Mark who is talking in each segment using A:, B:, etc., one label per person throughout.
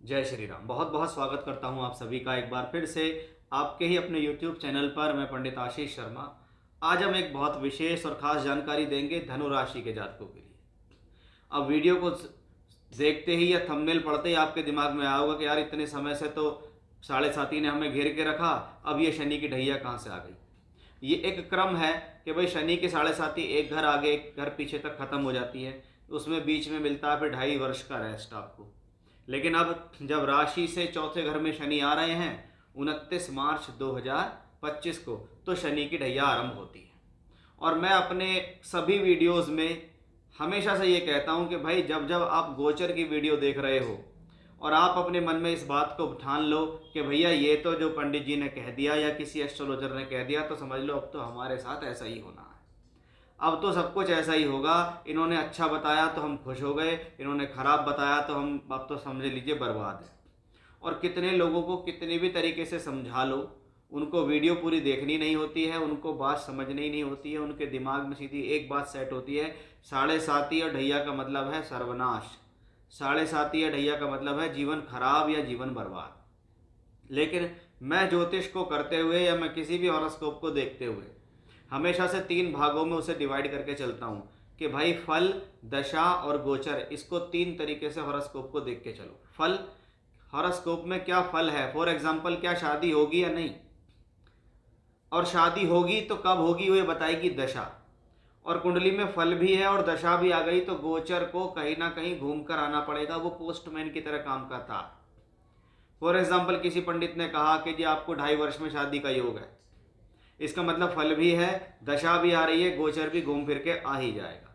A: जय श्री राम। बहुत बहुत स्वागत करता हूं आप सभी का एक बार फिर से आपके ही अपने YouTube चैनल पर। मैं पंडित आशीष शर्मा। आज हम एक बहुत विशेष और ख़ास जानकारी देंगे धनु राशि के जातकों के लिए। अब वीडियो को देखते ही या थंबनेल पढ़ते ही आपके दिमाग में आया होगा कि यार इतने समय से तो साढ़े साथी ने हमें घेर के रखा, अब ये शनि की ढैया कहाँ से आ गई। ये एक क्रम है कि भाई शनि के साढ़े साथी एक घर आगे एक घर पीछे तक ख़त्म हो जाती है, उसमें बीच में मिलता है फिर 2.5 वर्ष का रेस्ट आपको। लेकिन अब जब राशि से चौथे घर में शनि आ रहे हैं 29 मार्च 2025 को, तो शनि की ढैया आरंभ होती है। और मैं अपने सभी वीडियोस में हमेशा से ये कहता हूँ कि भाई जब जब आप गोचर की वीडियो देख रहे हो और आप अपने मन में इस बात को ठान लो कि भैया ये तो जो पंडित जी ने कह दिया या किसी एस्ट्रोलॉजर ने कह दिया, तो समझ लो अब तो हमारे साथ ऐसा ही होना है। अब तो सब कुछ ऐसा ही होगा। इन्होंने अच्छा बताया तो हम खुश हो गए, इन्होंने खराब बताया तो हम अब तो समझ लीजिए बर्बाद है। और कितने लोगों को कितने भी तरीके से समझा लो, उनको वीडियो पूरी देखनी नहीं होती है, उनको बात समझनी ही नहीं होती है। उनके दिमाग में सीधी एक बात सेट होती है, साढ़े साती और ढैया का मतलब है सर्वनाश, साढ़े साती या ढैया का मतलब है जीवन खराब या जीवन बर्बाद। लेकिन मैं ज्योतिष को करते हुए या मैं किसी भी हॉरोस्कोप को देखते हुए हमेशा से 3 भागों में उसे डिवाइड करके चलता हूँ कि भाई फल, दशा और गोचर, इसको 3 तरीके से हॉरोस्कोप को देख के चलो। फल, हॉरोस्कोप में क्या फल है, फॉर एग्जाम्पल क्या शादी होगी या नहीं, और शादी होगी तो कब होगी वो बताएगी दशा। और कुंडली में फल भी है और दशा भी आ गई तो गोचर को कहीं ना कहीं घूम कर आना पड़ेगा, वो पोस्टमैन की तरह काम करता है। फॉर एग्जाम्पल किसी पंडित ने कहा कि जी आपको 2.5 वर्ष में शादी का योग है, इसका मतलब फल भी है, दशा भी आ रही है, गोचर भी घूम फिर के आ ही जाएगा।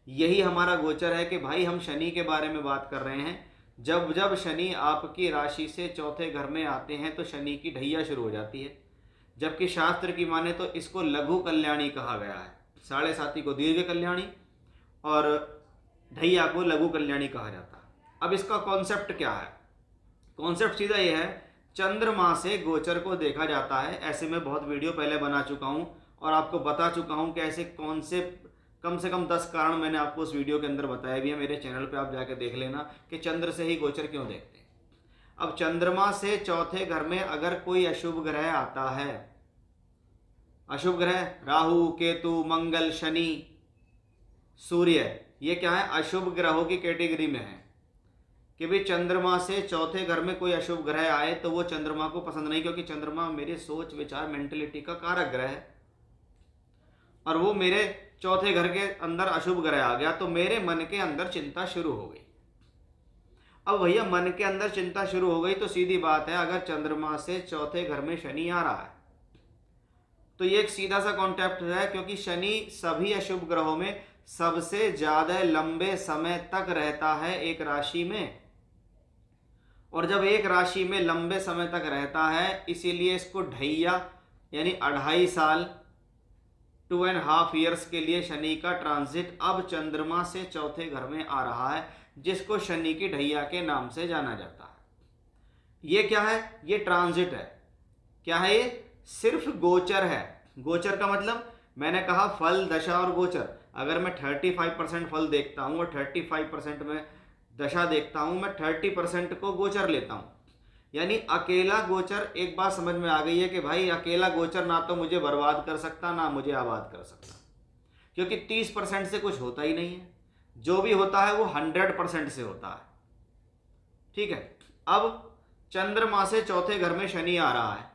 A: यही हमारा गोचर है कि भाई हम शनि के बारे में बात कर रहे हैं। जब जब शनि आपकी राशि से चौथे घर में आते हैं तो शनि की ढैया शुरू हो जाती है। जबकि शास्त्र की माने तो इसको लघु कल्याणी कहा गया है, साढ़े साती को दीर्घ कल्याणी और ढैया को लघु कल्याणी कहा जाता है। अब इसका कॉन्सेप्ट क्या है? कॉन्सेप्ट सीधा ये है, चंद्रमा से गोचर को देखा जाता है। ऐसे में बहुत वीडियो पहले बना चुका हूँ और आपको बता चुका हूँ कि ऐसे कौन से कम से कम 10 कारण मैंने आपको उस वीडियो के अंदर बताया भी है। मेरे चैनल पे आप जाके देख लेना कि चंद्र से ही गोचर क्यों देखते हैं। अब चंद्रमा से चौथे घर में अगर कोई अशुभ ग्रह आता है, अशुभ ग्रह राहु, केतु, मंगल, शनि, सूर्य, ये क्या है, अशुभ ग्रहों की कैटेगरी में है कि भाई चंद्रमा से चौथे घर में कोई अशुभ ग्रह आए तो वो चंद्रमा को पसंद नहीं, क्योंकि चंद्रमा मेरे सोच विचार मेंटलिटी का कारक ग्रह है और वो मेरे चौथे घर के अंदर अशुभ ग्रह आ गया तो मेरे मन के अंदर चिंता शुरू हो गई। अब भैया मन के अंदर चिंता शुरू हो गई तो सीधी बात है, अगर चंद्रमा से चौथे घर में शनि आ रहा है तो ये एक सीधा सा कॉन्सेप्ट है, क्योंकि शनि सभी अशुभ ग्रहों में सबसे ज्यादा लंबे समय तक रहता है एक राशि में। और जब एक राशि में लंबे समय तक रहता है इसीलिए इसको ढैया यानी 2.5 साल 2.5 ईयर्स के लिए शनि का ट्रांजिट अब चंद्रमा से चौथे घर में आ रहा है, जिसको शनि की ढैया के नाम से जाना जाता है। ये क्या है? ये ट्रांजिट है। क्या है ये? सिर्फ गोचर है। गोचर का मतलब मैंने कहा फल, दशा और गोचर। अगर मैं 35% फल देखता हूँ और 35% में दशा देखता हूँ, मैं 30% को गोचर लेता हूँ। यानी अकेला गोचर, एक बात समझ में आ गई है कि भाई अकेला गोचर ना तो मुझे बर्बाद कर सकता ना मुझे आबाद कर सकता, क्योंकि 30% से कुछ होता ही नहीं है। जो भी होता है वो 100% से होता है। ठीक है। अब चंद्रमा से चौथे घर में शनि आ रहा है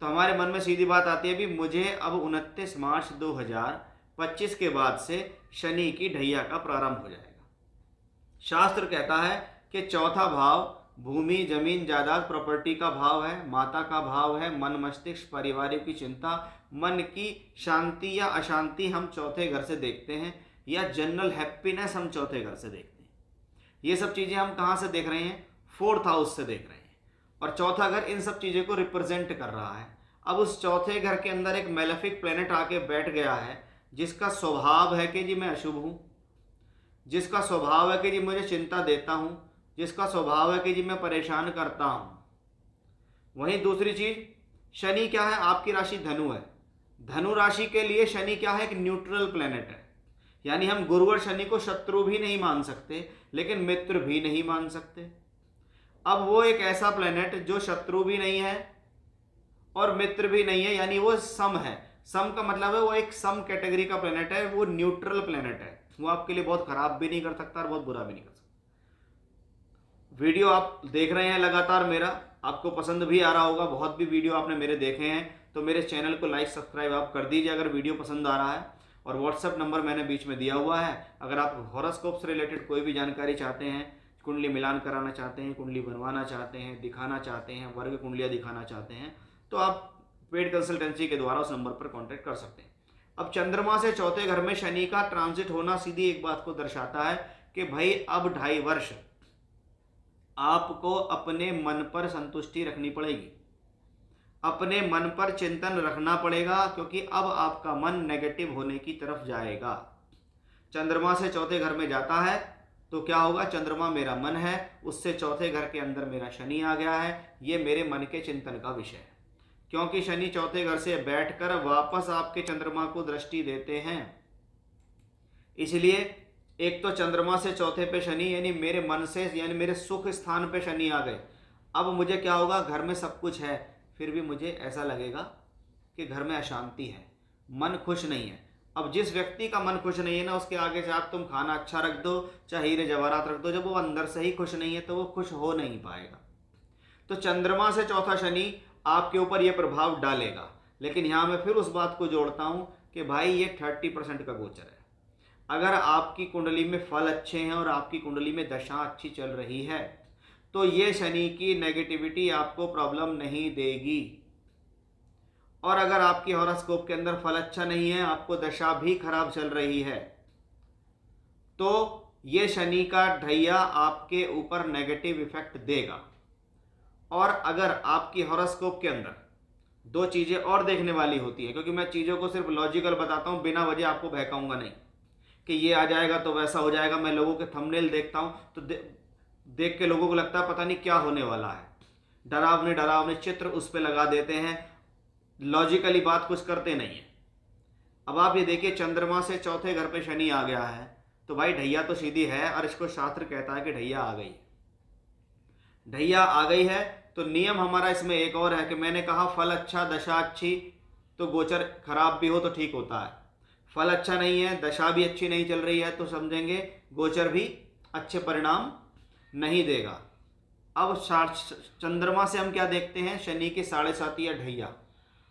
A: तो हमारे मन में सीधी बात आती है भी मुझे अब 29 मार्च 2025 के बाद से शनि की ढैया का प्रारंभ हो जाएगा। शास्त्र कहता है कि चौथा भाव भूमि, जमीन, जायदाद, प्रॉपर्टी का भाव है, माता का भाव है, मन, मस्तिष्क, पारिवारिक की चिंता, मन की शांति या अशांति हम चौथे घर से देखते हैं, या जनरल हैप्पीनेस हम चौथे घर से देखते हैं। ये सब चीजें हम कहाँ से देख रहे हैं? 4th हाउस से देख रहे हैं। और चौथा घर इन सब चीजों को रिप्रेजेंट कर रहा है। अब उस चौथे घर के अंदर एक मेलेफिक प्लेनेट आके बैठ गया है, जिसका स्वभाव है कि जी मैं अशुभ हूं, जिसका स्वभाव है कि जी मुझे चिंता देता हूं, जिसका स्वभाव है कि जी मैं परेशान करता हूं। वहीं दूसरी चीज, शनि क्या है? आपकी राशि धनु है। धनु राशि के लिए शनि क्या है? एक न्यूट्रल प्लेनेट है। यानी हम गुरु और शनि को शत्रु भी नहीं मान सकते लेकिन मित्र भी नहीं मान सकते। अब वो एक ऐसा प्लेनेट जो शत्रु भी नहीं है और मित्र भी नहीं है, यानी वो सम है। सम का मतलब है वो एक सम कैटेगरी का प्लेनेट है, वो न्यूट्रल प्लेनेट है। वो आपके लिए बहुत खराब भी नहीं कर सकता और बहुत बुरा भी नहीं कर सकता। वीडियो आप देख रहे हैं लगातार मेरा, आपको पसंद भी आ रहा होगा, बहुत भी वीडियो आपने मेरे देखे हैं, तो मेरे चैनल को लाइक सब्सक्राइब आप कर दीजिए अगर वीडियो पसंद आ रहा है। और व्हाट्सएप नंबर मैंने बीच में दिया हुआ है, अगर आप हॉरोस्कोप से रिलेटेड कोई भी जानकारी चाहते हैं, कुंडली मिलान कराना चाहते हैं, कुंडली बनवाना चाहते हैं, दिखाना चाहते हैं, वर्ग कुंडलियाँ दिखाना चाहते हैं, तो आप पेड कंसल्टेंसी के द्वारा उस नंबर पर कॉन्टैक्ट कर सकते हैं। अब चंद्रमा से चौथे घर में शनि का ट्रांजिट होना सीधी एक बात को दर्शाता है कि भाई अब 2.5 वर्ष आपको अपने मन पर संतुष्टि रखनी पड़ेगी, अपने मन पर चिंतन रखना पड़ेगा, क्योंकि अब आपका मन नेगेटिव होने की तरफ जाएगा। चंद्रमा से चौथे घर में जाता है तो क्या होगा, चंद्रमा मेरा मन है, उससे चौथे घर के अंदर मेरा शनि आ गया है, ये मेरे मन के चिंतन का विषय है। क्योंकि शनि चौथे घर से बैठकर वापस आपके चंद्रमा को दृष्टि देते हैं, इसलिए एक तो चंद्रमा से चौथे पे शनि, यानी मेरे मन से, यानी मेरे सुख स्थान पे शनि आ गए। अब मुझे क्या होगा, घर में सब कुछ है, फिर भी मुझे ऐसा लगेगा कि घर में अशांति है, मन खुश नहीं है। अब जिस व्यक्ति का मन खुश नहीं है ना, उसके आगे से आप तुम खाना अच्छा रख दो, चाहे हीरे जवाहरात रख दो, जब वो अंदर से ही खुश नहीं है तो वो खुश हो नहीं पाएगा। तो चंद्रमा से चौथा शनि आपके ऊपर ये प्रभाव डालेगा। लेकिन यहाँ मैं फिर उस बात को जोड़ता हूँ कि भाई ये 30% का गोचर है। अगर आपकी कुंडली में फल अच्छे हैं और आपकी कुंडली में दशा अच्छी चल रही है तो ये शनि की नेगेटिविटी आपको प्रॉब्लम नहीं देगी। और अगर आपकी हॉरोस्कोप के अंदर फल अच्छा नहीं है, आपको दशा भी खराब चल रही है, तो ये शनि का ढैया आपके ऊपर नेगेटिव इफेक्ट देगा। और अगर आपकी हॉरोस्कोप के अंदर दो चीजें और देखने वाली होती है, क्योंकि मैं चीजों को सिर्फ लॉजिकल बताता हूं, बिना वजह आपको बहकाऊंगा नहीं कि ये आ जाएगा तो वैसा हो जाएगा। मैं लोगों के थंबनेल देखता हूं तो देख के लोगों को लगता है पता नहीं क्या होने वाला है, डरावने डरावने चित्र उस पर लगा देते हैं, लॉजिकली बात कुछ करते नहीं है। अब आप ये देखिए, चंद्रमा से चौथे घर पे शनि आ गया है तो भाई ढैया तो सीधी है, और इसको शास्त्र कहता है कि ढैया आ गई। ढैया आ गई है तो नियम हमारा इसमें एक और है कि मैंने कहा फल अच्छा दशा अच्छी, तो गोचर खराब भी हो तो ठीक होता है। फल अच्छा नहीं है, दशा भी अच्छी नहीं चल रही है, तो समझेंगे गोचर भी अच्छे परिणाम नहीं देगा। अब चंद्रमा से हम क्या देखते हैं, शनि के 7.5 या ढैया,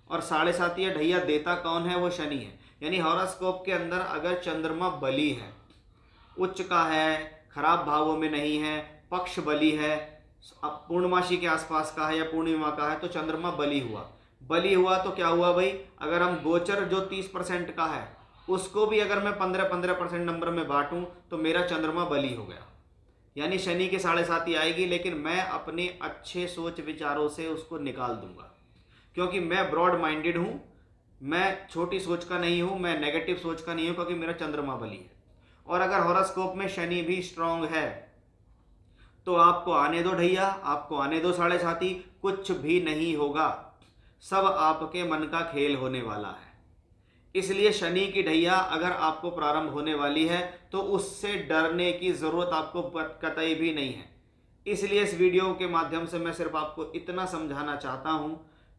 A: और 7.5 या ढैया देता कौन है, वो शनि है। यानी हॉरोस्कोप के अंदर अगर चंद्रमा बली है, उच्च का है, खराब भावों में नहीं है, पक्ष बली है, पूर्णमासी के आसपास का है या पूर्णिमा का है, तो चंद्रमा बली हुआ। बली हुआ तो क्या हुआ भाई, अगर हम गोचर जो 30% का है उसको भी अगर मैं 15% नंबर में बांटूं तो मेरा चंद्रमा बली हो गया। यानी शनि के 7.5 आएगी, लेकिन मैं अपने अच्छे सोच विचारों से उसको निकाल दूंगा, क्योंकि मैं ब्रॉड माइंडेड हूँ, मैं छोटी सोच का नहीं हूँ, मैं नेगेटिव सोच का नहीं हूँ, क्योंकि मेरा चंद्रमा बली है। और अगर हॉरोस्कोप में शनि भी स्ट्रांग है तो आपको आने दो ढैया, आपको आने दो 7.5, कुछ भी नहीं होगा, सब आपके मन का खेल होने वाला है। इसलिए शनि की ढैया अगर आपको प्रारंभ होने वाली है तो उससे डरने की जरूरत आपको कतई भी नहीं है। इसलिए इस वीडियो के माध्यम से मैं सिर्फ आपको इतना समझाना चाहता हूं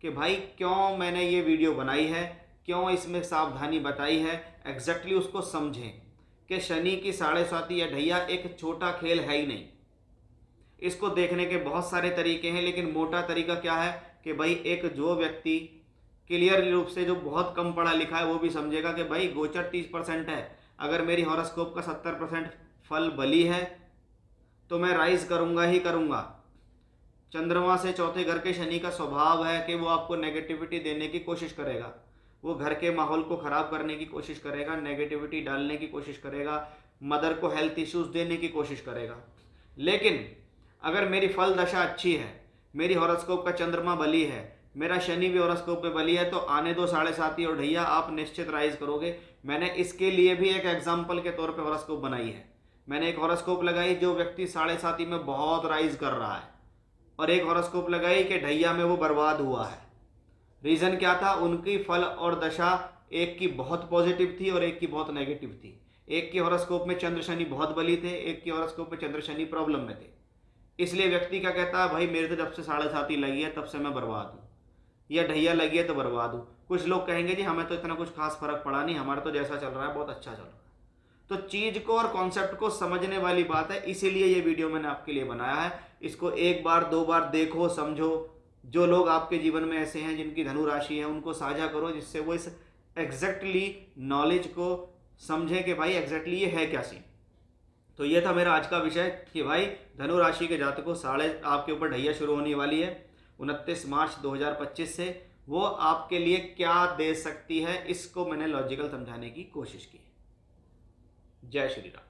A: कि भाई क्यों मैंने ये वीडियो बनाई है, क्यों इसमें सावधानी बताई है, एग्जैक्टली उसको समझें कि शनि की 7.5 या ढैया एक छोटा खेल है ही नहीं। इसको देखने के बहुत सारे तरीके हैं, लेकिन मोटा तरीका क्या है कि भाई एक जो व्यक्ति क्लियर रूप से जो बहुत कम पढ़ा लिखा है वो भी समझेगा कि भाई गोचर 30% है, अगर मेरी हॉरोस्कोप का 70% फल बली है तो मैं राइज करूंगा ही करूंगा। चंद्रमा से चौथे घर के शनि का स्वभाव है कि वो आपको नेगेटिविटी देने की कोशिश करेगा, वो घर के माहौल को खराब करने की कोशिश करेगा, नेगेटिविटी डालने की कोशिश करेगा, मदर को हेल्थ इश्यूज देने की कोशिश करेगा। लेकिन अगर मेरी फल दशा अच्छी है, मेरी हॉरोस्कोप का चंद्रमा बली है, मेरा शनि भी हॉरोस्कोप पे बली है, तो आने दो 7.5 और ढैया आप निश्चित राइज करोगे। मैंने इसके लिए भी एक एग्जाम्पल के तौर पे हॉरोस्कोप बनाई है। मैंने एक हॉरोस्कोप लगाई जो व्यक्ति 7.5 में बहुत राइज कर रहा है, और एक हॉरोस्कोप लगाई कि ढैया में वो बर्बाद हुआ है। रीजन क्या था, उनकी फल और दशा एक की बहुत पॉजिटिव थी और एक की बहुत नेगेटिव थी। एक की हॉरोस्कोप में चंद्र शनि बहुत बली थे, एक की हॉरोस्कोप में चंद्र शनि प्रॉब्लम में थे। इसलिए व्यक्ति क्या कहता है, भाई मेरे तो जब से 7.5 लगी है तब से मैं बर्बाद हूँ, या ढैया लगी है तो बर्बाद हूँ। कुछ लोग कहेंगे जी हमें तो इतना कुछ खास फर्क पड़ा नहीं, हमारा तो जैसा चल रहा है बहुत अच्छा चल रहा है। तो चीज को और कॉन्सेप्ट को समझने वाली बात है, इसीलिए ये वीडियो मैंने आपके लिए बनाया है। इसको एक बार दो बार देखो, समझो। जो लोग आपके जीवन में ऐसे हैं जिनकी धनु राशि है उनको साझा करो, जिससे वो इस एग्जैक्टली नॉलेज को समझे कि भाई एग्जैक्टली ये है क्या सीन। तो ये था मेरा आज का विषय कि भाई धनु राशि के जातकों साढ़े आपके ऊपर ढैया शुरू होने वाली है 29 मार्च 2025 से। वो आपके लिए क्या दे सकती है, इसको मैंने लॉजिकल समझाने की कोशिश की। जय श्री राम।